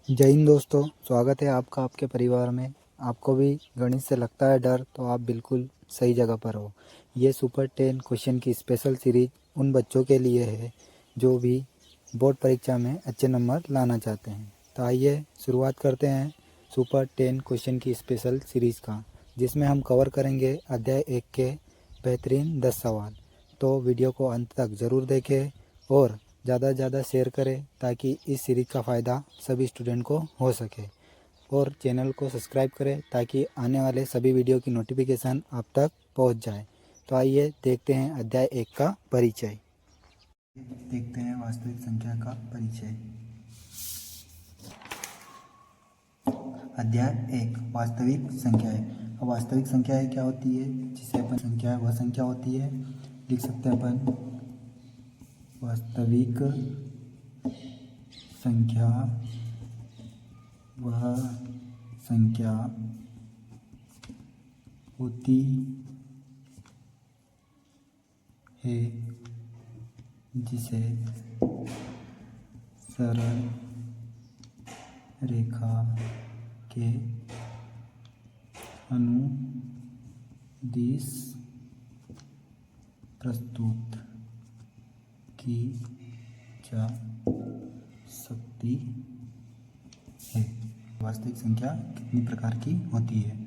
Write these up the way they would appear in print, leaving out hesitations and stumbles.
जय हिंद दोस्तों, स्वागत है आपका आपके परिवार में। आपको भी गणित से लगता है डर, तो आप बिल्कुल सही जगह पर हो। ये सुपर 10 क्वेश्चन की स्पेशल सीरीज उन बच्चों के लिए है जो भी बोर्ड परीक्षा में अच्छे नंबर लाना चाहते हैं। तो आइए शुरुआत करते हैं सुपर 10 क्वेश्चन की स्पेशल सीरीज़ का, जिसमें हम कवर करेंगे अध्याय 1 के बेहतरीन 10 सवाल। तो वीडियो को अंत तक ज़रूर देखें और ज़्यादा से ज़्यादा शेयर करें ताकि इस सीरीज़ का फ़ायदा सभी स्टूडेंट को हो सके। और चैनल को सब्सक्राइब करें ताकि आने वाले सभी वीडियो की नोटिफिकेशन आप तक पहुंच जाए। तो आइए देखते हैं अध्याय 1 का परिचय। देखते हैं वास्तविक संख्या का परिचय। अध्याय 1 वास्तविक संख्याएं। अब वास्तविक संख्याएं क्या होती है? जिसे अपन संख्या है वह संख्या होती है। लिख सकते हैं अपन वास्तविक संख्या वह संख्या होती है जिसे सरल रेखा के अनुदिश प्रस्तुत की जा सकती है। वास्तविक संख्या कितनी प्रकार की होती है?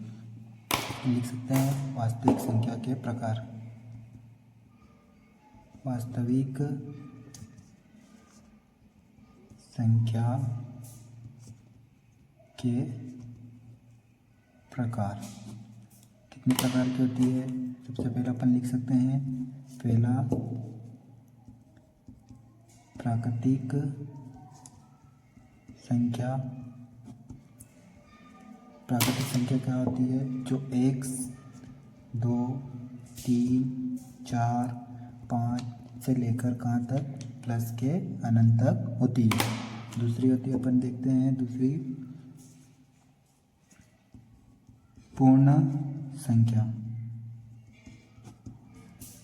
लिख सकते हैं वास्तविक संख्या के प्रकार। वास्तविक संख्या के प्रकार कितने प्रकार की होती है? सबसे पहले अपन लिख सकते हैं पहला प्राकृतिक संख्या। प्राकृतिक संख्या क्या होती है? जो 1, 2, 3, 4, 5 से लेकर कहाँ तक? प्लस के अनंत तक होती है। दूसरी होती है, अपन देखते हैं दूसरी पूर्ण संख्या।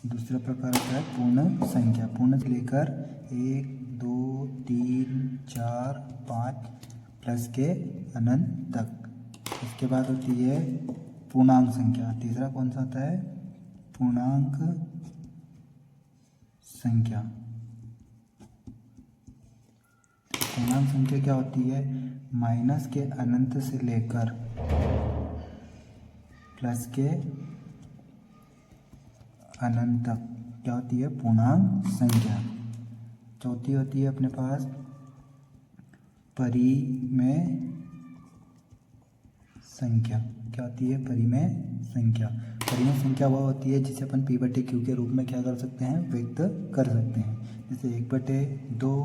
दूसरा प्रकार होता है पूर्ण संख्या। पूर्ण से लेकर 1, 2, 3, 4, 5 प्लस के अनंत तक। इसके बाद होती है पूर्णांक संख्या। तीसरा कौन सा होता है? पूर्णांक संख्या। पूर्णांक संख्या क्या होती है? माइनस के अनंत से लेकर प्लस के अनंत तक क्या होती है? पूर्णांक संख्या। चौथी होती है अपने पास परिमेय संख्या। क्या होती है? परिमेय संख्या। परिमेय संख्या वह होती है जिसे अपन P/Q के रूप में क्या कर सकते हैं? व्यक्त कर सकते हैं। जैसे 1/2,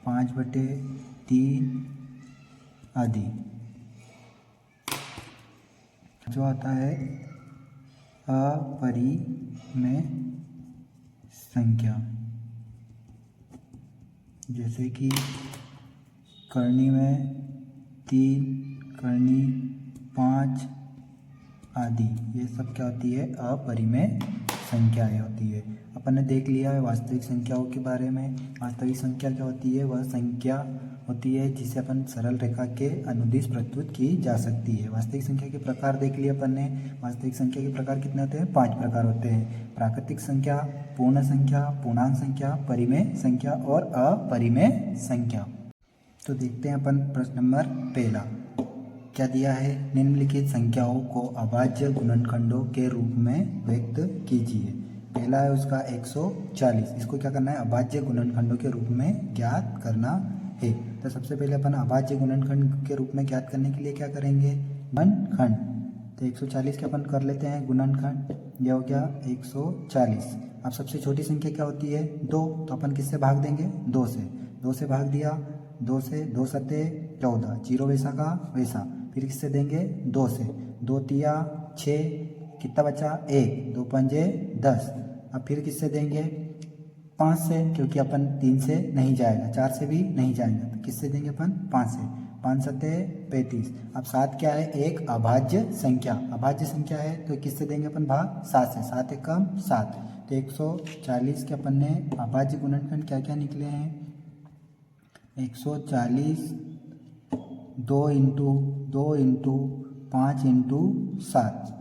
5/3 आदि। जो आता है अपरिमेय संख्या, जैसे कि करनी में 3, करनी 5 आदि। ये सब क्या होती है? अपरिमेय संख्याएं होती है। अपन ने देख लिया है वास्तविक संख्याओं के बारे में। वास्तविक संख्या क्या होती है? वह संख्या होती है जिसे अपन सरल रेखा के अनुदिश प्रस्तुत की जा सकती है। वास्तविक संख्या के प्रकार देख लिए अपन ने। वास्तविक संख्या के प्रकार कितने होते हैं? 5 प्रकार होते हैं। प्राकृतिक संख्या, पूर्ण संख्या, पूर्णांक संख्या, परिमेय संख्या और अपरिमेय संख्या। तो देखते हैं अपन प्रश्न नंबर पहला क्या दिया है? निम्नलिखित संख्याओं को अभाज्य गुणनखंडों के रूप में व्यक्त कीजिए। पहला है उसका 140। इसको क्या करना है? अभाज्य गुणनखंडों के रूप में ज्ञात करना है। तो सबसे पहले अपन अभाज्य गुणनखंड के रूप में ज्ञात करने के लिए क्या करेंगे? गुणनखंड। तो 140 के अपन कर लेते हैं गुणनखंड। यह हो गया 140। अब सबसे छोटी संख्या क्या होती है? 2। तो अपन किससे भाग देंगे? 2 से। 2 से भाग दिया। 2 से 2 सते 14, 0 वैसा का वैसा। फिर किससे देंगे? 2 से। 2 तिया 6, कितना बचा? 1, 2 पंजे 10। अब फिर किससे देंगे? 5 से, क्योंकि अपन 3 से नहीं जाएगा, 4 से भी नहीं जाएगा। तो किससे देंगे अपन? 5 से। 5 सते 35। अब 7 क्या है? एक अभाज्य संख्या। अभाज्य संख्या है तो किससे देंगे अपन भाग? 7 से। 7 एकम 7। तो 140 के अपन ने अभाज्य गुणनखंड क्या क्या निकले हैं? 140 2 इंटू 5 इंटू 7।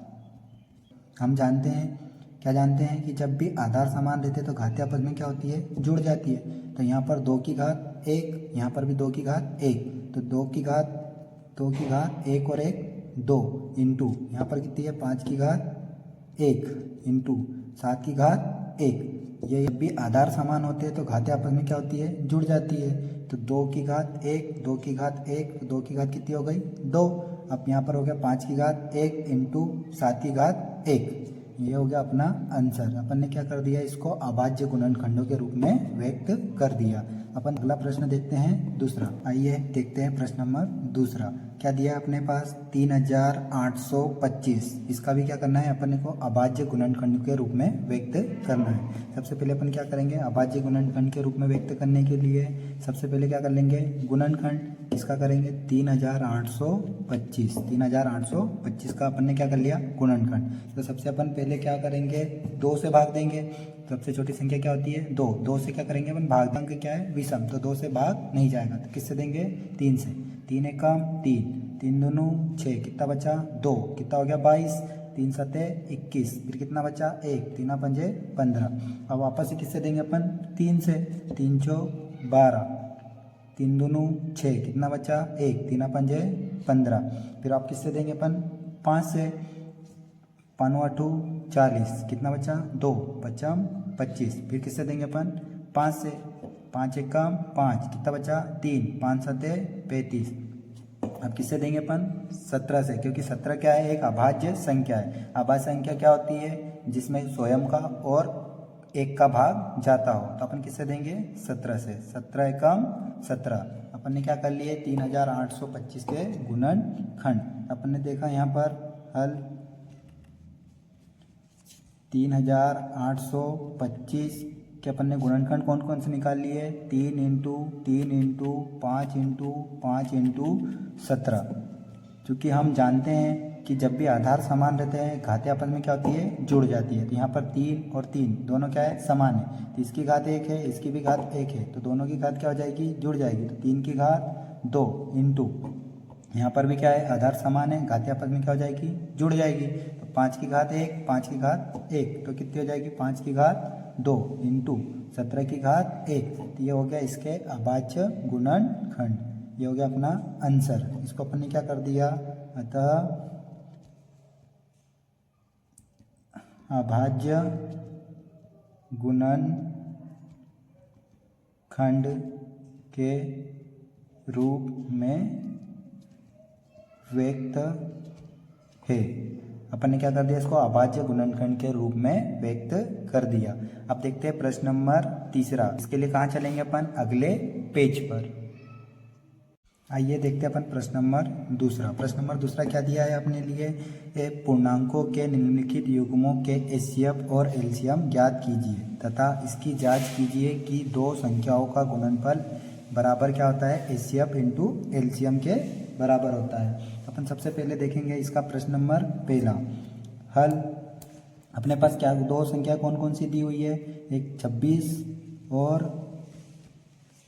हम जानते हैं, क्या जानते हैं कि जब भी आधार समान रहते तो घातें आपस में क्या होती है, जुड़ जाती है। तो यहाँ पर 2 की घात 1, यहाँ पर भी 2 की घात 1, तो 2 की घात 1 और 1 2 इंटू यहाँ पर कितनी है 5 की घात 1 इंटू 7 की घात 1। ये जब भी आधार समान होते हैं तो घातें आपस में क्या होती है, जुड़ जाती है। तो 2 की घात 1, 2 की घात 1, 2 की घात कितनी हो गई 2। अब यहाँ पर हो गया 5 की घात 1 इंटू 7 की घात 1। ये हो गया अपना आंसर। अपन ने क्या कर दिया, इसको अभाज्य गुणनखंडों के रूप में व्यक्त कर दिया। अपन अगला प्रश्न देखते हैं दूसरा। आइए देखते हैं प्रश्न नंबर दूसरा। क्या दिया अपने पास 3825। इसका भी क्या करना है, अपन को अभाज्य गुणनखंड के रूप में व्यक्त करना है। सबसे पहले अपन क्या करेंगे, अभाज्य गुणनखंड के रूप में व्यक्त करने के लिए सबसे पहले क्या कर लेंगे, गुणनखंड इसका करेंगे 3825। 3825 का अपन ने क्या कर लिया, गुणनखंड। तो सबसे अपन पहले क्या करेंगे, 2 से भाग देंगे। सबसे छोटी संख्या क्या होती है 2। 2 से क्या करेंगे अपन, भाग अंक क्या है विषम, तो 2 से भाग नहीं जाएगा, तो किससे देंगे 3 से। 3 एकम 3, 3 दूनी 6, कितना बचा 2, कितना हो गया 22, 3 सते 21, फिर कितना बचा 1, 3 पंजे 15। अब वापस से किससे देंगे अपन, 3 से। 3 चौ 12, 3 दूनी 6, कितना बचा 1, 3 पंजे 15। फिर आप किससे देंगे अपन, 5 से। 5 8 40, कितना बचा 2, बचा 25। फिर किससे देंगे अपन, 5 से। 5 एकम 5, कितना बचा 3, 5 सते 35। अब किससे देंगे अपन, 17 से, क्योंकि 17 क्या है, एक अभाज्य संख्या है। अभाज्य संख्या क्या होती है, जिसमें स्वयं का और 1 का भाग जाता हो। तो अपन किससे देंगे 17 से। 17 एकम 17। अपन ने क्या कर लिए 3825 के गुणनखंड। अपन ने देखा यहाँ पर हल 3825 के अपन ने गुणनखंड कौन कौन से निकाल लिए, 3 इंटू 3 इंटू 5 इंटू 5 इंटू 17। चूँकि हम जानते हैं कि जब भी आधार समान रहते हैं घातें आपस में क्या होती है, जुड़ जाती है। तो यहाँ पर 3 और 3 दोनों क्या है, समान है। तो इसकी घात 1 है, इसकी भी घात 1 है, तो दोनों की घात क्या हो जाएगी, जुड़ जाएगी। तो 3 की घात 2 इंटू यहाँ पर भी क्या है, आधार समान है, घातें आपस में क्या हो जाएगी, जुड़ जाएगी। तो 5 की घात 1, 5 की घात 1, तो कितनी हो जाएगी 5 की घात 2 इंटू 17 की घात 1। तो ये हो गया इसके अभाज्य गुणनखंड। ये हो गया अपना आंसर। इसको अपन ने क्या कर दिया, अतः अभाज्य गुणनखंड के रूप में व्यक्त है। अपन ने क्या कर दिया, इसको अभाज्य गुणनखंड के रूप में व्यक्त कर दिया। अब देखते हैं प्रश्न नंबर तीसरा। इसके लिए कहाँ चलेंगे अपन, अगले पेज पर। आइए देखते हैं अपन प्रश्न नंबर दूसरा। प्रश्न नंबर दूसरा क्या दिया है अपने लिए, पूर्णांकों के निम्नलिखित युग्मों के एचसीएफ और एलसीएम ज्ञात कीजिए तथा इसकी जांच कीजिए कि 2 संख्याओं का गुणनफल बराबर क्या होता है, एचसीएफ इंटू एलसीएम के बराबर होता है। अपन सबसे पहले देखेंगे इसका प्रश्न नंबर पहला हल। अपने पास क्या 2 संख्या कौन कौन सी दी हुई है, एक 26 और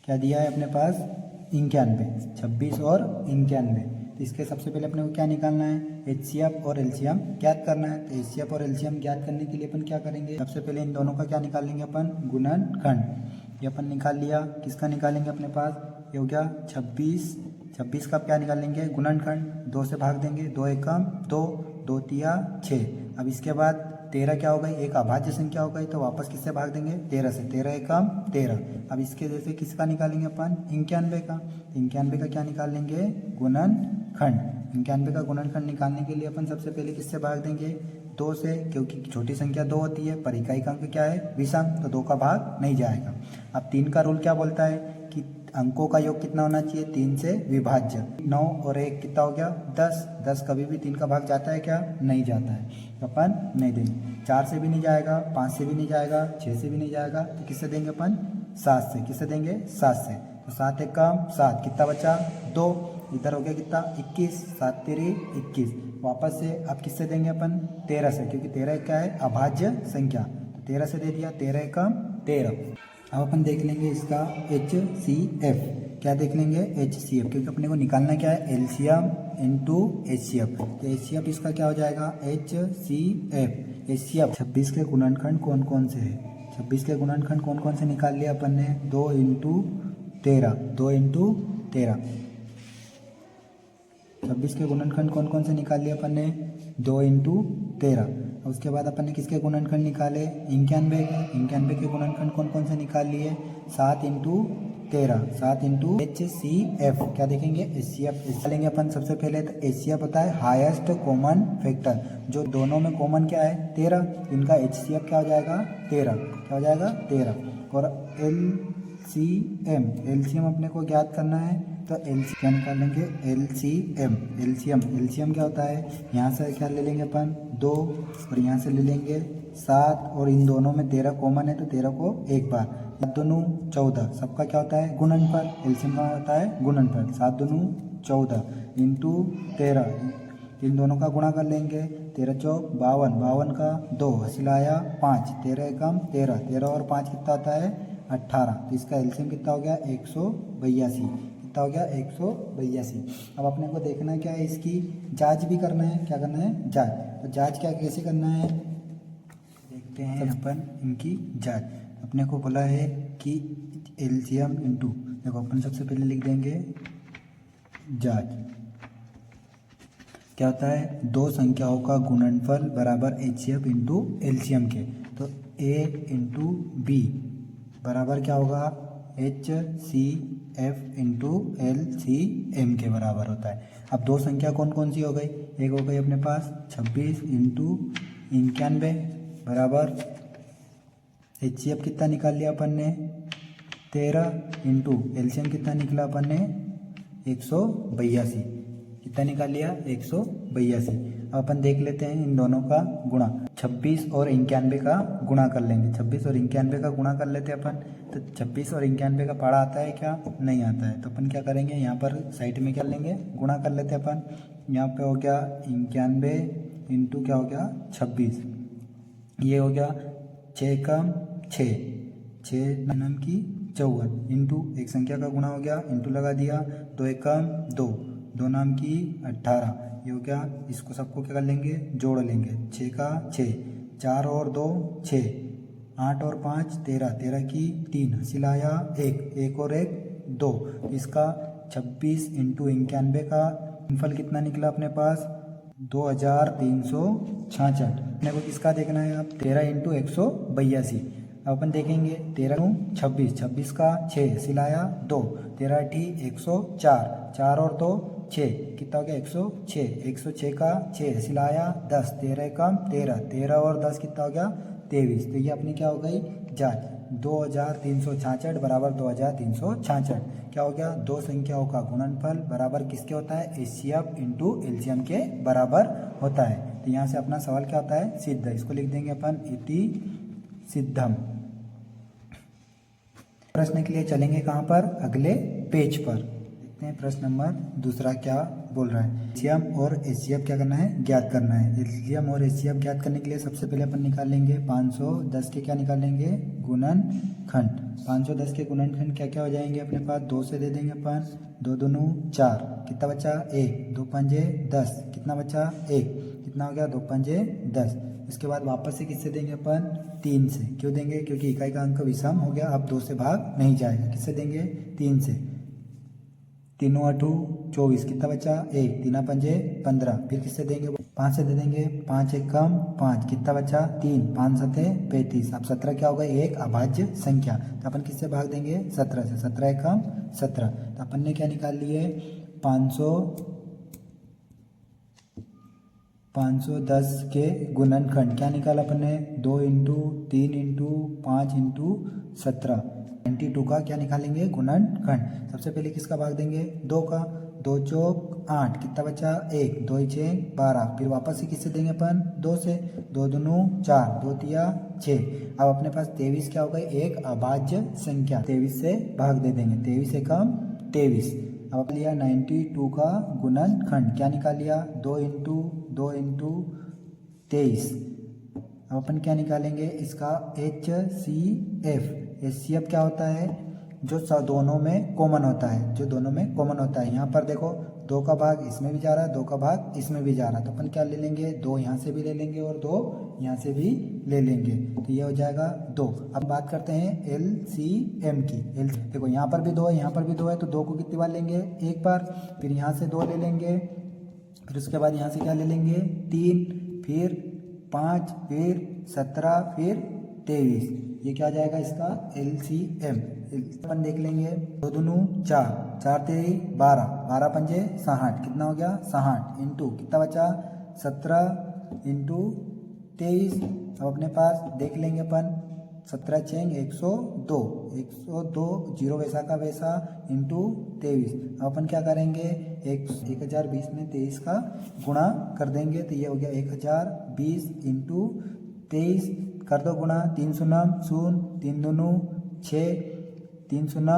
क्या दिया है अपने पास 91, 26 और 91। तो इसके सबसे पहले अपने को क्या निकालना है, एचसीएफ और एलसीएम ज्ञात करना है। तो एचसीएफ और एलसीएम ज्ञात करने के लिए अपन क्या करेंगे, सबसे पहले इन दोनों का क्या निकालेंगे अपन, गुणनखंड। ये अपन निकाल लिया, किसका निकालेंगे अपने पास, ये हो गया 26। 26 का क्या निकालेंगे, गुणनखंड। 2 से भाग देंगे, 2 एकम 2, 2 तिया 6। अब इसके बाद 13 क्या हो गई, एक अभाज्य संख्या हो गई, तो वापस किससे भाग देंगे 13 से। 13 एकम 13। अब इसके जैसे किसका निकालेंगे अपन, 91 का। 91 का क्या निकाल लेंगे, गुणनखंड। 91 का गुणनखंड निकालने के लिए अपन सबसे पहले किससे भाग देंगे, 2 से, क्योंकि छोटी संख्या 2 होती है, पर इकाई का अंक क्या है विषम, तो 2 का भाग नहीं जाएगा। अब 3 का रूल क्या बोलता है कि अंकों का योग कितना होना चाहिए, 3 से विभाज्य। 9 और 1 कितना हो गया 10। 10 कभी भी 3 का भाग जाता है क्या, नहीं जाता है, तो अपन नहीं देंगे। 4 से भी नहीं जाएगा, 5 से भी नहीं जाएगा, 6 से भी नहीं जाएगा, तो किससे देंगे अपन 7 से। किससे देंगे 7 से। तो 7 एकम 7, कितना बचा 2, इधर हो गया कितना 21, 7 तेरी 21। वापस से अब किससे देंगे अपन 13 से, क्योंकि 13 क्या है अभाज्य संख्या, तो 13 से दे दिया। 13 एकम 13। अब अपन देख लेंगे इसका एचसीएफ क्या देख लेंगे HCF, क्योंकि अपने को निकालना क्या है एलसीएम इंटू HCF। तो HCF इसका क्या हो जाएगा HCF। HCF 26 के गुणनखंड कौन कौन से है, 26 के गुणनखंड कौन कौन से निकाल लिया अपन ने, 2 इंटू 13, 2 इंटू 13। 26 के गुणनखंड कौन कौन से निकाल लिए अपन ने, 2 इंटू 13। उसके बाद अपन ने किसके गुणनखंड निकाले, 91 के। 91 के गुणनखंड कौन कौन से निकाल लिए, 7 इंटू 13, 7 इंटू HCF। क्या देखेंगे HCF निकालेंगे अपन सबसे पहले। तो HCF होता है हाईएस्ट कॉमन फैक्टर, जो दोनों में कॉमन क्या है 13, इनका HCF क्या हो जाएगा 13, क्या हो जाएगा 13। और LCM अपने को ज्ञात करना है, तो LCM क्या निकालेंगे LCM क्या होता है, यहाँ से क्या ले लेंगे अपन 2 और यहाँ से ले लेंगे 7 और इन दोनों में 13 कॉमन है, तो 13 को एक बार, 7 दूनी 14, सबका क्या होता है गुणनफल, LCM का होता है गुणनफल। 7 दूनी 14 इंटू 13, इन दोनों का गुणा कर लेंगे, 13 चौक 52, 52 का 2 हसीलाया 5, 13 एकम 13, 13 और 5 कितना होता है 18। तो इसका एलसीएम कितना हो गया 182, कितना हो गया 182। अब अपने को देखना क्या है, इसकी जांच भी करना है, क्या करना है जांच। तो जांच क्या कैसे करना है देखते हैं अपन इनकी जांच। अपने को बोला है कि एलसीएम इंटू, देखो अपन सबसे पहले लिख देंगे जांच। क्या होता है, दो संख्याओं का गुणनफल बराबर HCF इंटू एलसीएम के। तो A इंटू बी बराबर क्या होगा HCF इंटू LCM के बराबर होता है। अब दो संख्या कौन कौन सी हो गई, एक हो गई अपने पास 26 इंटू 91 बराबर HCF कितना निकाल लिया अपन ने 13 इंटू LCM कितना निकला अपन ने 182, कितना निकाल लिया 182। अब अपन देख लेते हैं इन दोनों का गुणा, 26 और 91 का गुणा कर लेंगे, 26 और 91 का गुणा कर लेते हैं अपन। तो 26 और 91 का पाड़ा आता है क्या, नहीं आता है। तो अपन क्या करेंगे, यहाँ पर साइड में क्या लेंगे गुणा कर लेते हैं अपन। यहाँ पे हो गया 91 इंटू क्या हो गया 26, ये हो गया 6 कम 6 नाम की 54 इंटू एक संख्या का गुणा हो गया, इंटू लगा दिया, 2 एकम 2 नाम की 18, ये हो गया। इसको सबको क्या कर लेंगे जोड़ लेंगे, 6 का 6, 4 और 2 6, 8 और 5 13, 13 की 3 सिलाया 1 और 1 2। इसका 26 इंटू 91 का गुणनफल कितना निकला अपने पास 2366। अपने को किसका देखना है आप 13 इंटू 182। अब अपन देखेंगे 13 26, 26 का 6 सिलाया 2, 13 ठी 104, 4 और 2 6, कितना हो गया 106, 106 का 6 सिलाया 10, 13 कम 13, 13 और 10 कितना हो गया 23। तो ये अपनी क्या हो गई जांच, 2366 बराबर 2366। क्या हो गया, दो संख्याओं का गुणनफल बराबर किसके होता है HCF इंटू LCM के बराबर होता है। तो यहाँ से अपना सवाल क्या होता है सिद्ध, इसको लिख देंगे अपन इति सिद्धम। प्रश्न के लिए चलेंगे कहाँ पर, अगले पेज पर। देखते हैं प्रश्न नंबर दूसरा क्या बोल रहा है। LCM और HCF क्या करना है ज्ञात करना है। LCM और HCF ज्ञात करने के लिए सबसे पहले अपन निकालेंगे 510 के क्या निकालेंगे गुणनखंड। 510 के गुणनखंड क्या क्या हो जाएंगे अपने पास, 2 से दे देंगे अपन, 2 दूनी 4, कितना बचा 1, 2 पंजे 10, कितना बचा 1, कितना हो गया 2 पंजे 10। इसके बाद वापस से किससे देंगे अपन 3 से, क्यों देंगे क्योंकि इकाई का अंक विषम हो गया, अब 2 से भाग नहीं जाएगा। किससे देंगे 3 से, 3 8 24, कितना बचा 1, 3 पंजे 15। फिर किससे देंगे 5 से दे देंगे, 5 1 कम 5, कितना बचा 3, 5 7 35। अब 17 क्या होगा एक अभाज्य संख्या, तो अपन किससे भाग देंगे 17 से, 17 1 कम 17। तो अपन ने क्या निकाल लिए 510 के गुणनखंड क्या निकाला अपन ने 2 इंटू 3 इंटू 5 इंटू 17, 92 का क्या निकालेंगे गुणनखंड। सबसे पहले किसका भाग देंगे 2 का, 2 चौक 8, कितना बचा 1, 2 6 12। फिर वापस से किससे देंगे अपन 2 से, 2 दूनी 4, 2 तिया 6। अब अपने पास 23 क्या हो गई एक अभाज्य संख्या, 23 से भाग दे देंगे, 23 से कम 23। अब लिया 92 का गुणनखंड क्या निकाल लिया 2 इंटू 23। अब अपन क्या निकालेंगे इसका HCF। HCF क्या होता है जो दोनों में कॉमन होता है, जो दोनों में कॉमन होता है। यहाँ पर देखो 2 का भाग इसमें भी जा रहा है, 2 का भाग इसमें भी जा रहा है, तो अपन क्या ले लेंगे, 2 यहाँ से भी ले लेंगे और 2 यहाँ से भी ले लेंगे, तो ये हो जाएगा 2। अब बात करते हैं LCM की। देखो यहाँ पर भी 2 है, यहाँ पर भी 2 है, तो 2 को कितनी बार लेंगे, एक बार, फिर यहाँ से 2 ले लेंगे, फिर उसके बाद यहाँ से क्या ले लेंगे, 3, फिर 5, फिर 17, फिर 23। ये क्या आ जाएगा इसका LCM। अपन देख लेंगे, 2 दूनी 4, 4 तेरी 12, 12 पंजे 60, कितना हो गया 60, इंटू कितना बचा 17 इंटू 23। अब अपने पास देख लेंगे अपन, 17 चेंग 102, 102 जीरो वैसा का वैसा इंटू 23। अब अपन क्या करेंगे, 1020 में 23 का गुणा कर देंगे, तो ये हो गया 1020 इंटू 23, कर दो गुणा, 3 शून्य 0, 3 दूनी 6, 3 शून्य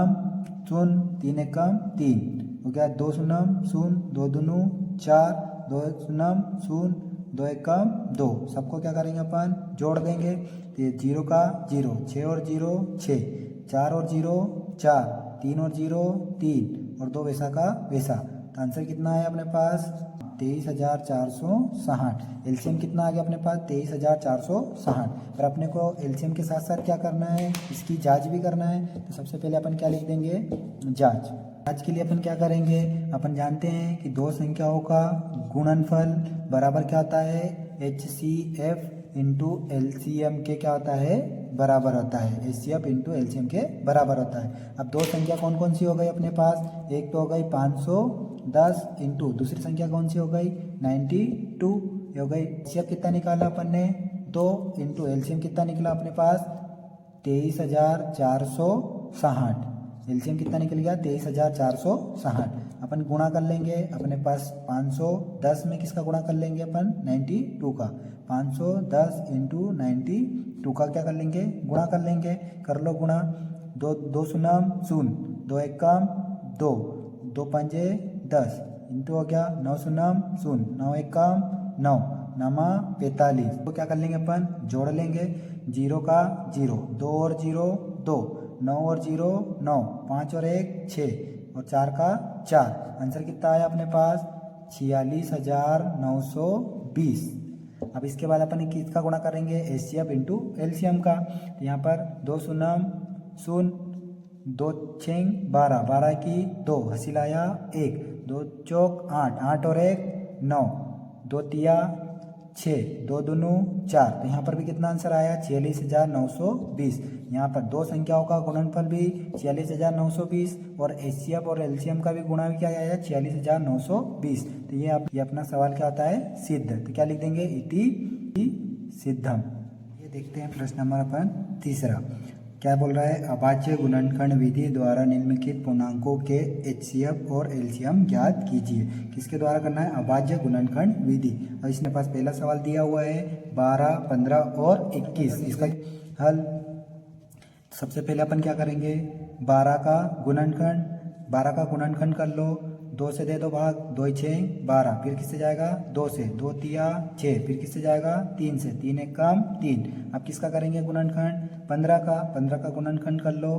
0, 3 एकम 3 हो गया, 2 शून्य 0, 2 दूनी 4, 2 शून्य 0, 2 एकम 2। सबको क्या करेंगे अपन, जोड़ देंगे, तो ये 0 का 0, 6 और 0 6, 4 और 0 4, 3 और 0 3 और 2 वैसा का वैसा। तो आंसर कितना है अपने पास 23,460। एलसीएम कितना आ गया अपने पास 23,460। पर अपने को एलसीएम के साथ साथ क्या करना है, इसकी जांच भी करना है। तो सबसे पहले अपन क्या लिख देंगे, जांच। जांच के लिए अपन क्या करेंगे, अपन जानते हैं कि दो संख्याओं का गुणनफल बराबर क्या होता है, HCF इंटू LCM के क्या होता है, बराबर होता है। HCF इंटू LCM के बराबर होता है। अब दो संख्या कौन कौन सी हो गई अपने पास, एक तो हो गई 510 इंटू दूसरी संख्या कौन सी हो गई 92 हो गई। HCF कितना निकाला अपन ने 2 इंटू LCM कितना निकला अपने पास 23,460। एलसीएम कितना निकल गया 23,460। अपन गुणा कर लेंगे, अपने पास 510 में किसका गुणा कर लेंगे अपन 92 का। 510 इंटू 92 का क्या कर लेंगे, गुणा कर लेंगे। कर लो गुणा, 2 शून्य 0, 2 एकम 2, 2 पंजे 10 इंटू हो गया 9 शून्य 0, 9 एकम 9, 9 45। तो क्या कर लेंगे अपन, जोड़ लेंगे। 0 का 0, 2 और 0 2, 9 और 0 9, 5 और 1 6 और 4 का 4। आंसर कितना आया अपने पास 46,920। अब इसके बाद अपन किसका गुणा करेंगे, HCF इंटू LCM का। तो यहाँ पर 2 शून्य 0, 2 6 12, 12 की 2 हंसी लाया 1, 2 चौक 8, 8 और 1 9, 2 तिया 6, 2 दूनी 4। तो यहाँ पर भी कितना आंसर आया 46,920। यहाँ पर दो संख्याओं का गुणनफल भी 46,920 और HCF और LCM का भी गुणा भी क्या आया 46,920। तो ये अपना सवाल क्या होता है, सिद्ध। तो क्या लिख देंगे, इति सिद्धम। ये देखते हैं प्रश्न नंबर अपन तीसरा क्या बोल रहा है, अभाज्य गुणनखंड विधि द्वारा निम्नलिखित पूर्णांकों के HCF और LCM ज्ञात कीजिए। किसके द्वारा करना है, अभाज्य गुणनखंड विधि। और इसमें पास पहला सवाल दिया हुआ है 12, 15 और 21। इसका हल सबसे पहले अपन क्या करेंगे, 12 का गुणनखंड कर लो। 2 से दे दो भाग, 2 6 12, फिर किससे जाएगा 2 से, 2 तिया 6, फिर किससे जाएगा 3 से, 3 एक कम 3। अब किसका करेंगे गुणनखंड, 15 का गुणनखंड कर लो।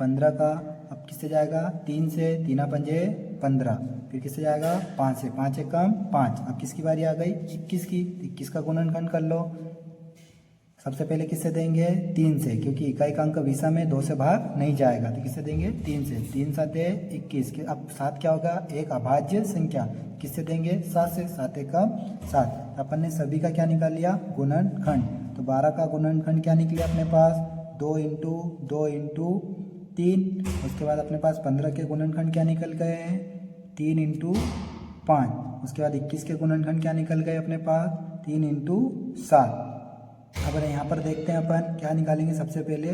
15 का अब किससे जाएगा 3 से, 3 पंजे 15, फिर किससे जाएगा 5 से, 5 एक कम 5। अब किसकी बारी आ गई 21 की, 21 का गुणनखंड कर लो। सबसे पहले किससे देंगे 3 से, क्योंकि इकाई का अंक विषम में 2 से भाग नहीं जाएगा, तो किससे देंगे 3 से। 3 7 21 के। अब 7 क्या होगा, एक अभाज्य संख्या, किससे देंगे 7 से, 7 एकम 7। अपन ने सभी का क्या निकाल लिया गुणनखंड। तो 12 का गुणनखंड क्या निकले अपने पास 2 इंटू 2 इंटू 3। उसके बाद अपने पास 15 के गुणनखंड क्या निकल गए हैं 3 इंटू 5। उसके बाद 21 के गुणनखंड क्या निकल गए अपने पास 3 इंटू 7। अब यहाँ पर देखते हैं अपन क्या निकालेंगे। सबसे पहले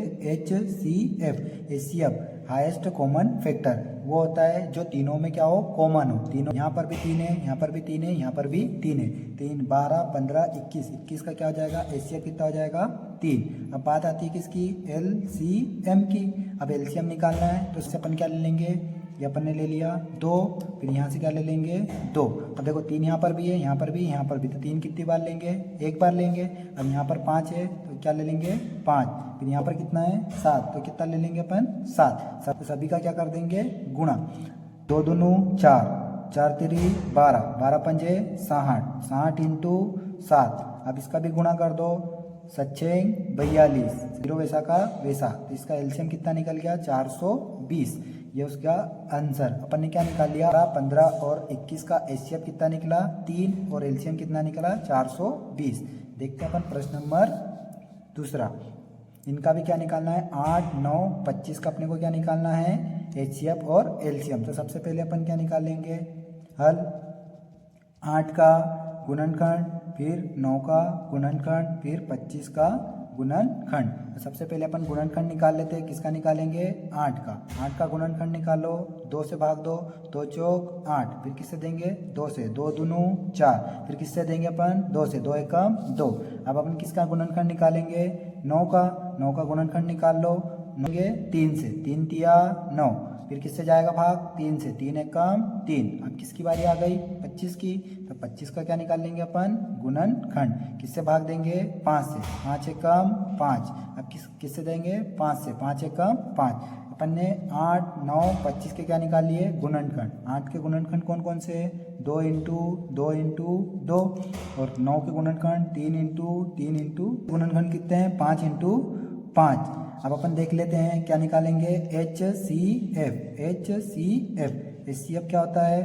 HCF हाईएस्ट कॉमन फैक्टर, वो होता है जो तीनों में क्या हो कॉमन हो। तीनों यहाँ पर भी 3 है, यहाँ पर भी 3 है, यहाँ पर भी 3 है। 3 12 15 21, 21 का क्या हो जाएगा HCF कितना हो जाएगा 3। अब बात आती है किसकी LCM की। अब LCM निकालना है तो इससे अपन क्या ले लेंगे ये अपन ने ले लिया 2, फिर यहाँ से क्या ले लेंगे 2। अब देखो 3 यहाँ पर भी है, यहाँ पर भी, यहाँ पर भी, तो 3 कितनी बार लेंगे, एक बार लेंगे। अब यहाँ पर 5 है तो क्या ले लेंगे 5, फिर यहाँ पर कितना है 7, तो कितना ले लेंगे अपन 7। तो सभी का क्या कर देंगे गुणा, 2 दूनी 4, 4 तिरी 12, 12 पंजे 60, 60 इंटू 7। अब इसका भी गुणा कर दो, 7 42, जीरो वैसा का वैसा, तो इसका एलसीएम कितना निकल गया 420। ये उसका आंसर अपन ने क्या निकाल लिया 15 और 21 का एचसीएफ कितना निकला 3 और एलसीएम कितना निकला 420। देखते हैं अपन प्रश्न नंबर दूसरा, इनका भी क्या निकालना है 8, 9, 25 का अपने को क्या निकालना है एचसीएफ और एलसीएम। तो सबसे पहले अपन क्या निकालेंगे हल, 8 का गुणनखंड, फिर 9 का गुणनखंड, फिर 25 का गुणनखंड। तो सबसे पहले अपन गुणनखंड निकाल लेते हैं, किसका निकालेंगे 8 का। 8 का गुणनखंड निकालो, 2 से भाग दो, 2 चौक 8, फिर किससे देंगे 2 से, 2 दूनी 4, फिर किससे देंगे अपन 2 से, 2 एकम 2। अब अपन किसका गुणनखंड निकालेंगे 9 का। 9 का गुणनखंड निकाल लो, 3 से, 3 तिया 9, फिर किससे जाएगा भाग 3 से, 3 एकम 3। अब किसकी बारी आ गई 25 की, तो 25 का क्या निकाल लेंगे अपन गुणनखंड, किससे भाग देंगे 5 से, 5 एकम 5। अब किससे देंगे 5 से, 5 एकम 5। अपन ने 8, 9, 25 के क्या निकाल लिए गुणनखंड। 8 के गुणनखंड कौन कौन से, 2 इंटू 2 इंटू 2, और 9 के गुणनखंड 3 इंटू 3 इंटू, गुणनखंड कितने हैं 5 इंटू 5। अब अपन देख लेते हैं क्या निकालेंगे HCF। HCF क्या होता है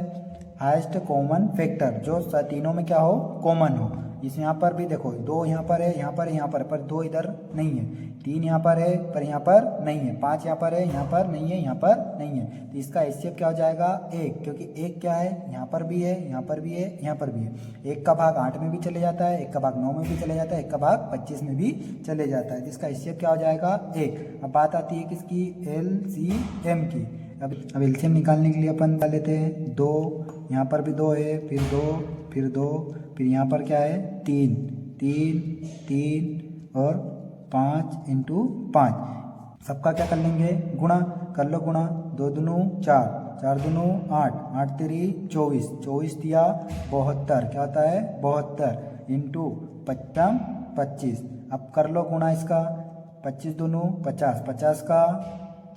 हाईएस्ट कॉमन फैक्टर, जो तीनों में क्या हो कॉमन हो। इस यहाँ पर भी देखो 2 यहाँ पर है, यहाँ पर 2 इधर नहीं है, 3 यहाँ पर है पर यहाँ पर नहीं है, 5 यहाँ पर है, यहाँ पर नहीं है, यहाँ पर नहीं है। तो इसका HCF क्या हो जाएगा 1, क्योंकि 1 क्या है यहाँ पर भी है, यहाँ पर भी है, यहाँ पर भी है। 1 का भाग 8 में भी चले जाता है, 1 का भाग 9 में भी चले जाता है, 1 का भाग 25 में भी चले जाता है। तो इसका HCF क्या हो जाएगा 1। अब बात आती है किसकी LCM की। अब एलसीएम निकालने के लिए अपन निकाल लेते हैं 2, यहाँ पर भी 2 है, फिर 2, फिर 2, फिर यहाँ पर क्या है 3, 3, 3 और 5 इंटू 5। सबका क्या कर लेंगे गुणा, कर लो गुणा, 2 दूनी 4, 4 दूनी 8, 8 तिरी 24, 24 दिया 72, क्या होता है 72 इंटू 55 25। अब कर लो गुणा इसका, 25 दूनी 50, 50 का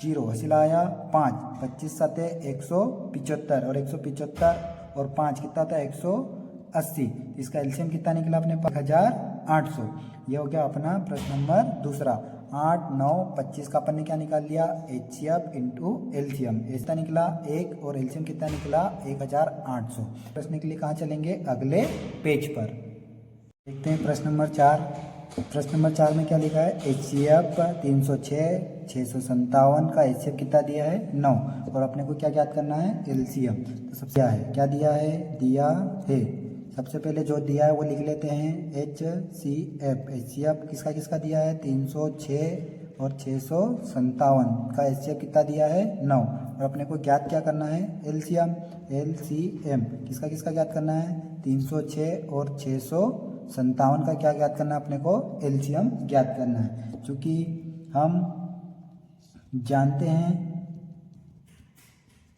0 हसीला आया 5, 25 साते 175, और 175 और 5 कितना था 180। इसका एलसीएम कितना निकला अपने 1800। ये हो गया अपना प्रश्न नंबर दूसरा। 8, 9, 25 का अपन ने क्या निकाल लिया HCF इंटू एलसीएम, ऐसा निकला 1 और एलसीएम कितना निकला 1800। प्रश्न के लिए कहाँ चलेंगे अगले पेज पर। देखते हैं प्रश्न नंबर 4। प्रश्न नंबर 4 में क्या लिखा है HCF 306, 657 का HCF कितना दिया है 9, और अपने को क्या ज्ञात करना है LCM। तो सबसे क्या दिया है सबसे पहले जो दिया है वो लिख लेते हैं HCF किसका किसका दिया है 306 और 657 का HCF कितना दिया है 9, और अपने को ज्ञात क्या करना है LCM किसका किसका ज्ञात करना है 306 और 657 का क्या ज्ञात करना है अपने को LCM ज्ञात करना है। चूँकि हम जानते हैं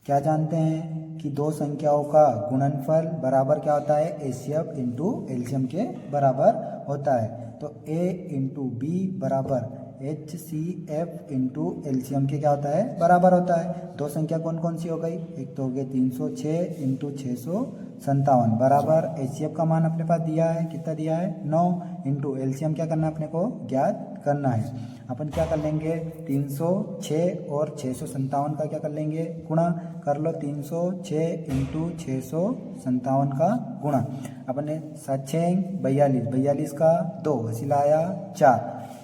क्या जानते हैं कि दो संख्याओं का गुणनफल बराबर क्या होता है HCF इंटू एलसीएम के बराबर होता है। तो A इंटू बी बराबर HCF इंटू एलसीएम के क्या होता है बराबर होता है। दो संख्या कौन कौन सी हो गई, एक तो हो गई 306 इंटू 657 बराबर HCF का मान अपने पास दिया है, कितना दिया है 9 इंटू एलसीएम क्या करना है अपने को ज्ञात करना है। अपन क्या कर लेंगे 306 और 657 का क्या कर लेंगे गुणा कर लो 306 इंटू 657 का गुणा। अपन ने 7 42 का 2 हसीलाया 4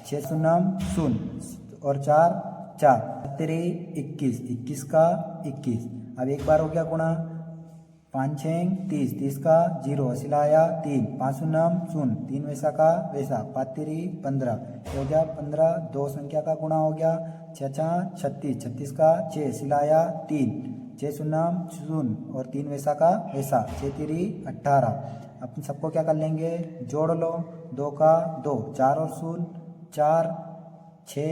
6 शून्यम 0 और 4 4 21 का 21। अब एक बार हो गया गुणा 5 6 30 का 0 हसीलाया 3 5 शून्यम 0 3 वैसा का वैसा 5 3 15 हो गया 15। दो संख्या का गुणा हो गया 6 36 का 6 हसीलाया 3 6 शून्यम 0 और 3 वैसा का वैसा 6 3 18। अपन सबको क्या कर लेंगे जोड़ लो 2 का 2 4 और 0 4 6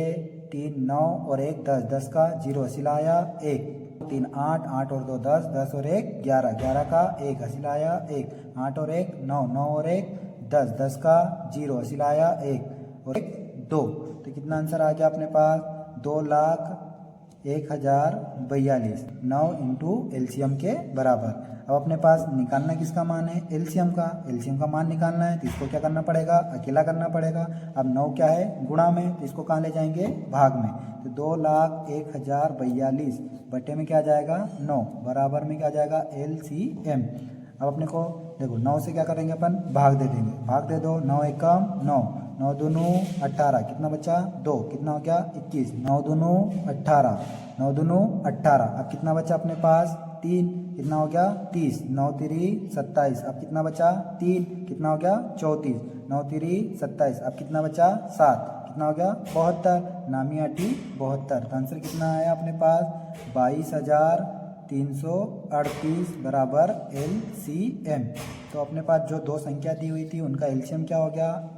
3 9 और 1 10 10 का 0 हसीलाया 1 3 8, 8 और 2 10, 10 और 1 11, 11 का 1 हासिल आया 1, 8 और 1 9, 9 और 1 10, 10 का 0 हासिल आया 1 और 1 2। तो कितना आंसर आ गया अपने पास? 2,01,042 9 इंटू एलसीएम के बराबर। अब अपने पास निकालना किसका मान है? एलसीएम का। एलसीएम का मान निकालना है तो इसको क्या करना पड़ेगा? अकेला करना पड़ेगा। अब 9 क्या है? गुणा में, तो इसको कहाँ ले जाएंगे? भाग में। तो 2,01,042 बटे में क्या आ जाएगा? 9 बराबर में क्या आ जाएगा? एलसीएम। अब अपने को देखो 9 से क्या करेंगे अपन? भाग दे देंगे। भाग दे दो, 9 एकम 9, 9 दूनू 18, कितना बचा? 2, कितना हो गया? 21, 9 दूनू 18, 9 दूनू 18। अब कितना बचा अपने पास? 3, कितना हो गया? 30, 9 तिरी 27। अब कितना बचा? 3, कितना हो गया? 34, 9 तिरी 27। अब कितना बचा? 7, कितना हो गया? 72, नामी आठी 72। तो आंसर कितना आया अपने पास? 22,338 बराबर एलसीएम। तो अपने पास जो दो संख्या दी हुई थी उनका एलसीएम क्या हो गया?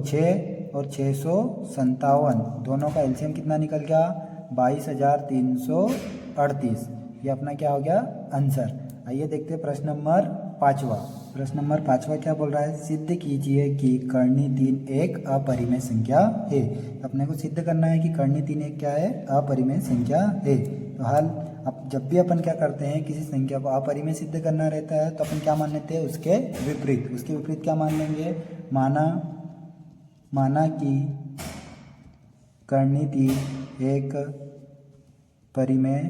6 और 657, दोनों का एलसीएम कितना निकल गया? 22,338। ये अपना क्या हो गया? आंसर। आइए देखते हैं प्रश्न नंबर 5वां। प्रश्न नंबर 5वां क्या बोल रहा है? सिद्ध कीजिए कि कर्णी 3 एक अपरिमेय संख्या है। अपने को सिद्ध करना है कि कर्णी 3 एक क्या है? अपरिमेय संख्या है। तो हाल अब जब भी अपन क्या करते हैं, किसी संख्या को अपरिमेय सिद्ध करना रहता है तो अपन क्या मान लेते हैं? उसके विपरीत। उसके विपरीत क्या मान लेंगे? माना कि कर्णी 3 एक परिमेय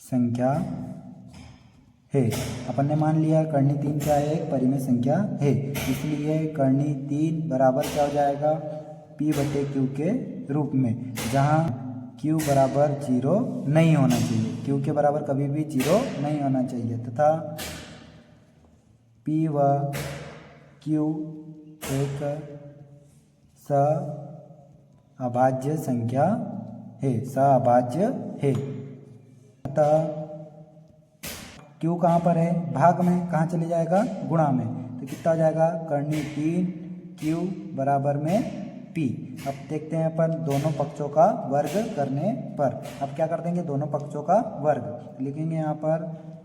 संख्या है। अपन ने मान लिया कर्णी 3 क्या है? एक परिमेय संख्या है। इसलिए कर्णी 3 बराबर क्या हो जाएगा? P बटे Q के रूप में, जहाँ Q बराबर 0 नहीं होना चाहिए। Q के बराबर कभी भी 0 नहीं होना चाहिए, तथा P व Q एक सअभाज्य संख्या है, सअभाज्य है। अतः Q कहाँ पर है? भाग में। कहाँ चले जाएगा? गुणा में। तो कितना हो जाएगा? कर्णी 3 Q बराबर में P। अब देखते हैं अपन दोनों पक्षों का वर्ग करने पर। अब क्या कर देंगे? दोनों पक्षों का वर्ग लिखेंगे यहाँ पर।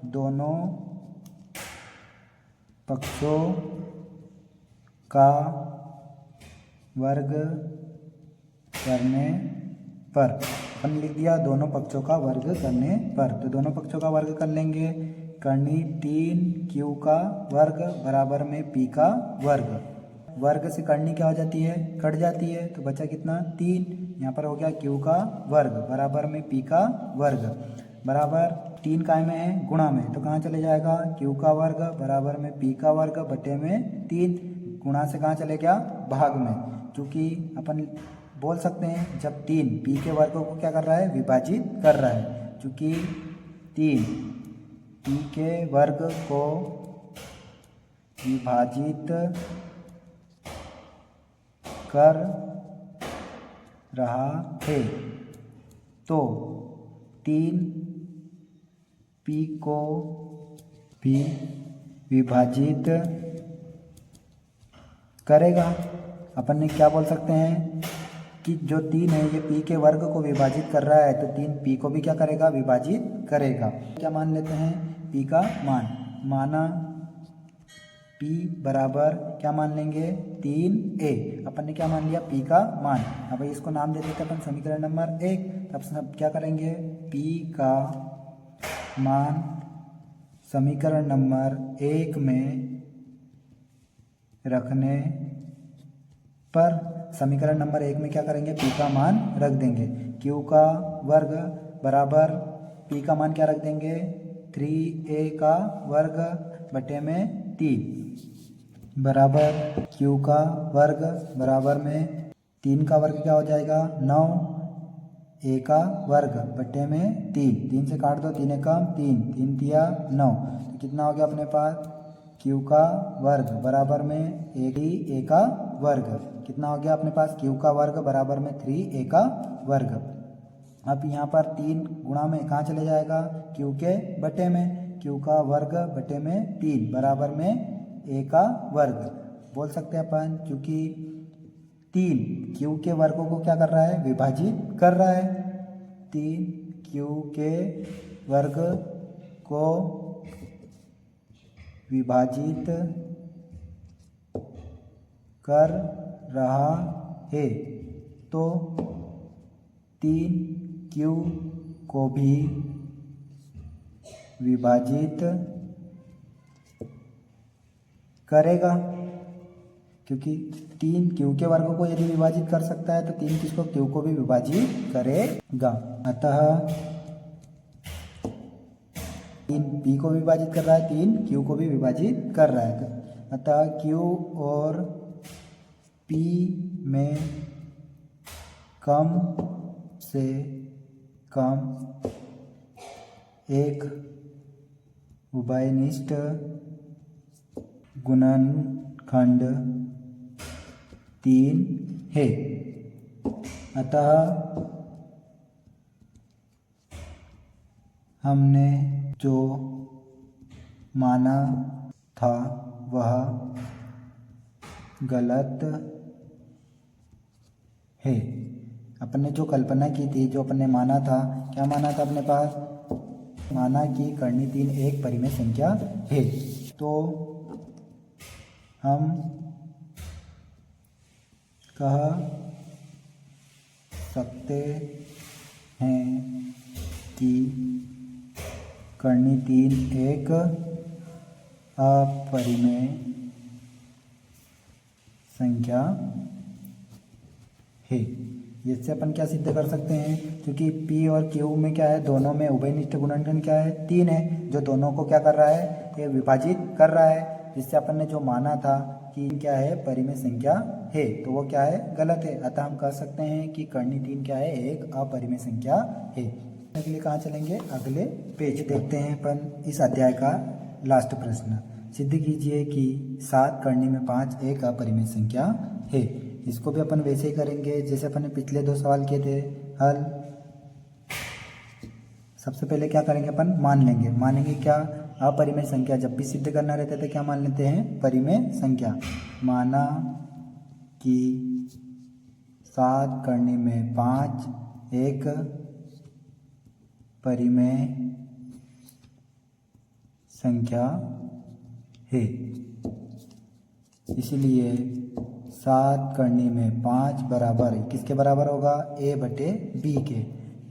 दोनों पक्षों का वर्ग करने पर। अपन लिख दिया दोनों पक्षों का वर्ग करने पर। तो दोनों पक्षों का वर्ग कर लेंगे। कर्णी 3 Q का वर्ग बराबर में P का वर्ग। वर्ग से कर्णी क्या हो जाती है? कट जाती है। तो बचा कितना? 3। यहाँ पर हो गया Q का वर्ग बराबर में P का वर्ग बराबर 3 काय में है? गुणा में। तो कहाँ चले जाएगा? Q का वर्ग बराबर में P का वर्ग बटे में 3। गुणा से कहाँ चले गया? भाग में। क्योंकि अपन बोल सकते हैं जब 3 P के वर्ग को क्या कर रहा है? विभाजित कर रहा है। क्योंकि 3 P के वर्ग को विभाजित कर रहा है, तो 3 P को भी विभाजित करेगा। अपन ने क्या बोल सकते हैं कि जो 3 है ये P के वर्ग को विभाजित कर रहा है, तो 3 P को भी क्या करेगा? विभाजित करेगा। क्या मान लेते हैं? P का मान। माना P बराबर क्या मान लेंगे? 3a। अपन ने क्या मान लिया? P का मान। अब इसको नाम दे देते अपन समीकरण नंबर 1। तब सब क्या करेंगे? P का मान समीकरण नंबर 1 में रखने पर, समीकरण नंबर 1 में क्या करेंगे? P का मान रख देंगे। Q का वर्ग बराबर P का मान क्या रख देंगे? 3a का वर्ग बटे में 3 बराबर Q का वर्ग बराबर में 3 का वर्ग क्या हो जाएगा? 9, a का वर्ग बटे में 3। 3 से काट दो, 3 एकम 3, 3 तिया 9। तो कितना हो गया अपने पास? Q का वर्ग बराबर में 3a का वर्ग। कितना हो गया अपने पास? Q का वर्ग बराबर में 3a का वर्ग। अब यहाँ पर 3 गुणा में कहाँ चले जाएगा? Q के बटे में। Q का वर्ग बटे में 3 बराबर में a का वर्ग बोल सकते हैं अपन, क्योंकि 3 Q के वर्गों को क्या कर रहा है? विभाजित कर रहा है। 3 क्यू के वर्ग को विभाजित कर रहा है तो 3Q को भी विभाजित करेगा, क्योंकि 3Q के वर्ग को यदि विभाजित कर सकता है तो 3 किसको Q को भी विभाजित करेगा। अतः 3 P को विभाजित कर रहा है, 3 Q को भी विभाजित कर रहा है। अतः Q और P में कम से कम एक उभयनिष्ठ गुणनखंड 3 है। अतः हमने जो माना था वह गलत है। अपने जो कल्पना की थी, जो अपने माना था, क्या माना था अपने पास? माना कि कर्णी 3 एक परिमेय संख्या है। तो हम कह सकते हैं कि कर्णी 3 एक अपरिमेय संख्या है। इससे अपन क्या सिद्ध कर सकते हैं? क्योंकि P और Q में क्या है, दोनों में उभयनिष्ठ गुणनखंड क्या है? 3 है, जो दोनों को क्या कर रहा है? ये विभाजित कर रहा है। जिससे अपन ने जो माना था कि क्या है, परिमेय संख्या है, तो वो क्या है? गलत है। अतः हम कह सकते हैं कि कर्णी 3 क्या है? एक अपरिमेय संख्या है। अगले कहाँ चलेंगे? अगले पेज देखते हैं अपन इस अध्याय का लास्ट प्रश्न। सिद्ध कीजिए कि 7 कर्णी में 5 एक अपरिमेय संख्या है। इसको भी अपन वैसे ही करेंगे जैसे अपन ने पिछले 2 सवाल किए थे। हल सबसे पहले क्या करेंगे? अपन मान लेंगे। मानेंगे क्या? अपरिमेय संख्या। जब भी सिद्ध करना रहता है तो क्या मान लेते हैं? परिमेय संख्या। माना कि 7 कर्णी में 5 एक परिमेय संख्या है। इसलिए 7 करने में 5 बराबर किसके बराबर होगा? A बटे B के,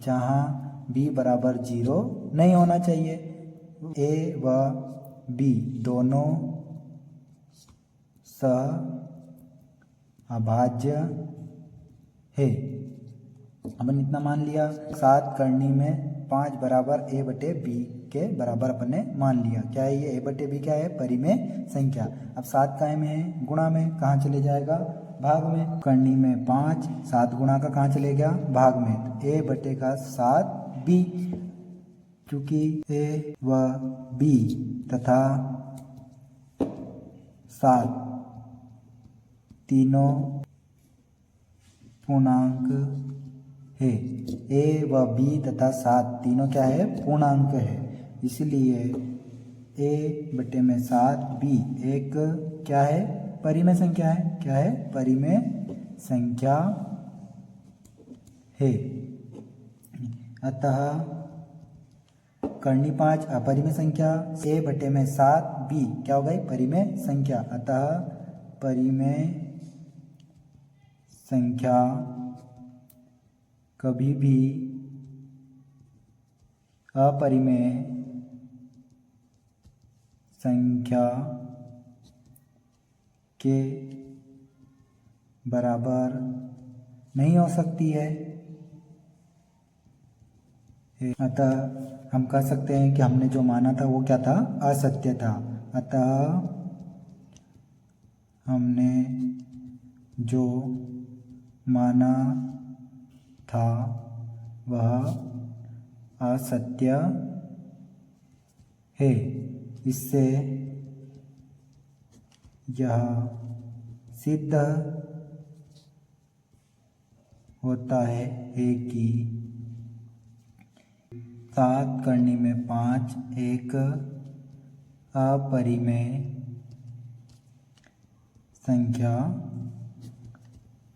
जहाँ B बराबर 0 नहीं होना चाहिए। A व B दोनों अभाज्य है। अपन इतना मान लिया। 7 करनी में 5 बराबर A बटे B के बराबर अपन ने मान लिया। क्या है ये? A बटे B क्या है? परिमेय संख्या। अब 7 काय में है? गुणा में। कहाँ चले जाएगा? भाग में। करनी में 5, 7 गुणा का कहाँ चले गया? भाग में। तो A बटे का 7 B, क्योंकि A व B तथा 7 तीनों पूर्णांक है। A व B तथा 7 तीनों क्या है? पूर्णांक है। इसलिए A बटे में 7 B एक क्या है? परिमेय संख्या है। क्या है? परिमेय संख्या है। अतः करनी 5 अपरिमेय संख्या, A बटे में 7 B क्या हो गई? परिमेय संख्या। अतः परिमेय संख्या कभी भी अपरिमेय संख्या के बराबर नहीं हो सकती है। अतः हम कह सकते हैं कि हमने जो माना था वो क्या था? असत्य था। अतः हमने जो माना था वह असत्य है। इससे यह सिद्ध होता है कि 7 करनी में 5 एक अपरिमेय संख्या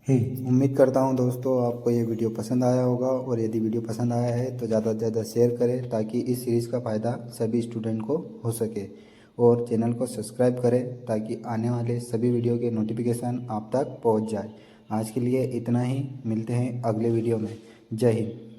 है। उम्मीद करता हूँ दोस्तों आपको ये वीडियो पसंद आया होगा, और यदि वीडियो पसंद आया है तो ज़्यादा से ज़्यादा शेयर करें ताकि इस सीरीज़ का फ़ायदा सभी स्टूडेंट को हो सके, और चैनल को सब्सक्राइब करें ताकि आने वाले सभी वीडियो के नोटिफिकेशन आप तक पहुंच जाए। आज के लिए इतना ही, मिलते हैं अगले वीडियो में। जय हिंद।